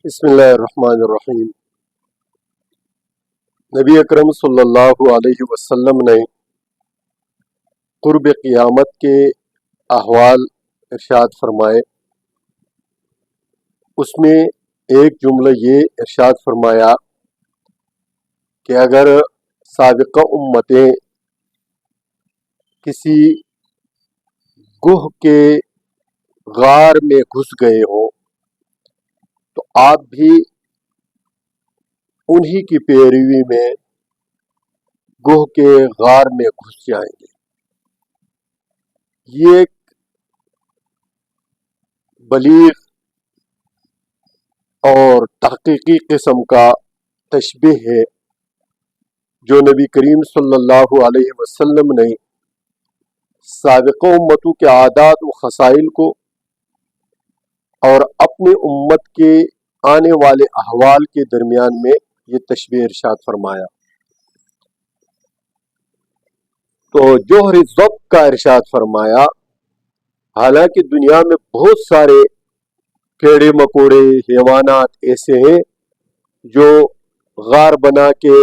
بسم اللہ الرحمن الرحیم۔ نبی اکرم صلی اللہ علیہ وسلم نے قرب قیامت کے احوال ارشاد فرمائے۔ اس میں ایک جملہ یہ ارشاد فرمایا کہ اگر سابقہ امتیں کسی گوہ کے غار میں گھس گئے ہوں تو آپ بھی انہی کی پیروی میں گوہ کے غار میں گھس جائیں گے۔ یہ ایک بلیغ اور تحقیقی قسم کا تشبیہ ہے جو نبی کریم صلی اللہ علیہ وسلم نے سابقہ امتوں کے عادات و خصائل کو اور اپنی امت کے آنے والے احوال کے درمیان میں یہ تشبیہ ارشاد فرمایا۔ تو جوہر ضبط کا ارشاد فرمایا، حالانکہ دنیا میں بہت سارے کیڑے مکوڑے حیوانات ایسے ہیں جو غار بنا کے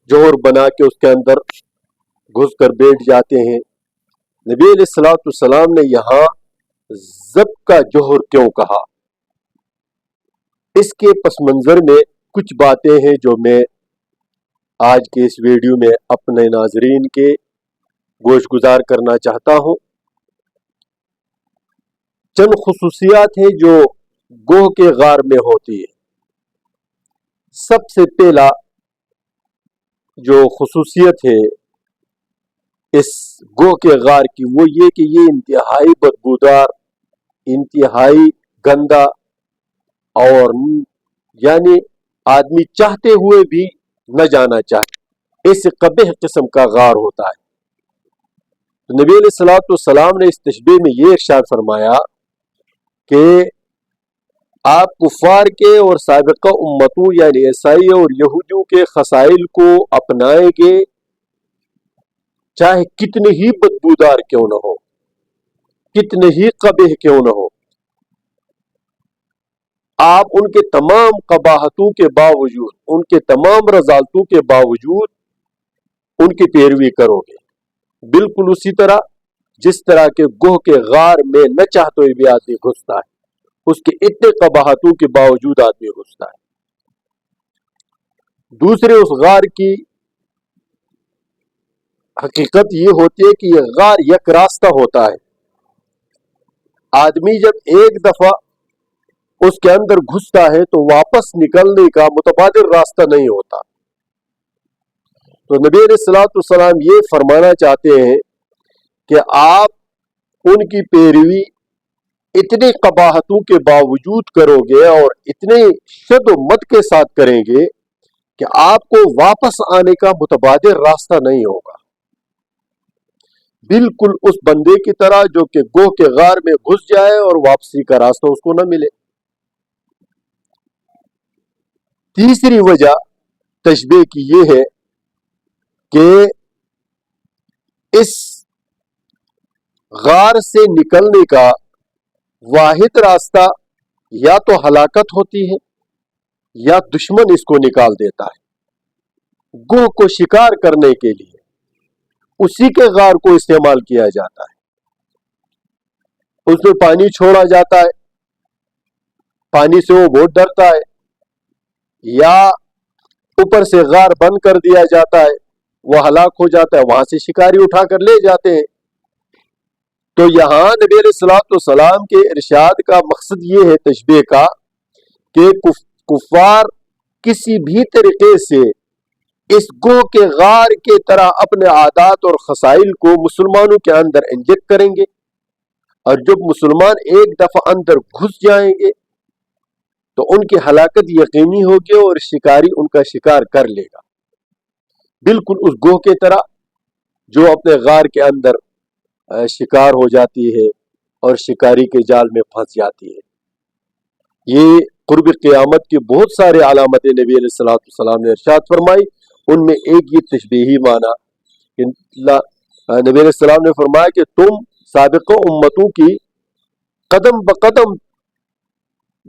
جوہر بنا کے اس کے اندر گھس کر بیٹھ جاتے ہیں۔ نبی علیہ الصلوۃ والسلام نے یہاں ضبط کا جوہر کیوں کہا؟ اس کے پس منظر میں کچھ باتیں ہیں جو میں آج کے اس ویڈیو میں اپنے ناظرین کے گوش گزار کرنا چاہتا ہوں۔ چند خصوصیات ہیں جو گوہ کے غار میں ہوتی ہے۔ سب سے پہلا جو خصوصیت ہے اس گوہ کے غار کی وہ یہ کہ یہ انتہائی بدبودار، انتہائی گندا اور یعنی آدمی چاہتے ہوئے بھی نہ جانا چاہے، اس قبیح قسم کا غار ہوتا ہے۔ تو نبی علیہ الصلوۃ والسلام نے اس تشبیہ میں یہ ارشاد فرمایا کہ آپ کفار کے اور سابقہ امتوں یعنی عیسائی اور یہودیوں کے خصائل کو اپنائیں گے، چاہے کتنے ہی بدبودار کیوں نہ ہو، کتنے ہی قبیح کیوں نہ ہو، آپ ان کے تمام قباحتوں کے باوجود، ان کے تمام رذالتوں کے باوجود ان کی پیروی کرو گے، بالکل اسی طرح جس طرح کے گوہ کے غار میں نہ چاہتے ہوئے بھی آدمی گھستا ہے، اس کے اتنے قباحتوں کے باوجود آدمی گھستا ہے۔ دوسرے اس غار کی حقیقت یہ ہوتی ہے کہ یہ غار یک راستہ ہوتا ہے۔ آدمی جب ایک دفعہ اس کے اندر گھستا ہے تو واپس نکلنے کا متبادل راستہ نہیں ہوتا۔ تو نبی علیہ الصلوۃ والسلام یہ فرمانا چاہتے ہیں کہ آپ ان کی پیروی اتنے قباحتوں کے باوجود کرو گے اور اتنے شد و مت کے ساتھ کریں گے کہ آپ کو واپس آنے کا متبادل راستہ نہیں ہوگا، بالکل اس بندے کی طرح جو کہ گوہ کے غار میں گھس جائے اور واپسی کا راستہ اس کو نہ ملے۔ تیسری وجہ تشبیہ کی یہ ہے کہ اس غار سے نکلنے کا واحد راستہ یا تو ہلاکت ہوتی ہے یا دشمن اس کو نکال دیتا ہے۔ گوہ کو شکار کرنے کے لیے اسی کے غار کو استعمال کیا جاتا ہے، اس میں پانی چھوڑا جاتا ہے، پانی سے وہ بہت ڈرتا ہے، یا اوپر سے غار بند کر دیا جاتا ہے، وہ ہلاک ہو جاتا ہے، وہاں سے شکاری اٹھا کر لے جاتے ہیں۔ تو یہاں نبی علیہ الصلوۃ والسلام کے ارشاد کا مقصد یہ ہے تشبیہ کا کہ کفار کسی بھی طریقے سے اس گوہ کے غار کے طرح اپنے عادات اور خصائل کو مسلمانوں کے اندر انجیکٹ کریں گے، اور جب مسلمان ایک دفعہ اندر گھس جائیں گے تو ان کی ہلاکت یقینی ہوگی اور شکاری ان کا شکار کر لے گا، بالکل اس گوہ کے طرح جو اپنے غار کے اندر شکار ہو جاتی ہے اور شکاری کے جال میں پھنس جاتی ہے۔ یہ قرب قیامت کی بہت سارے علامتیں نبی علیہ الصلوۃ والسلام نے ارشاد فرمائی، ان میں ایک یہ تشبیہی معنی نبی علیہ السلام نے فرمایا کہ تم سابقہ امتوں کی قدم بقدم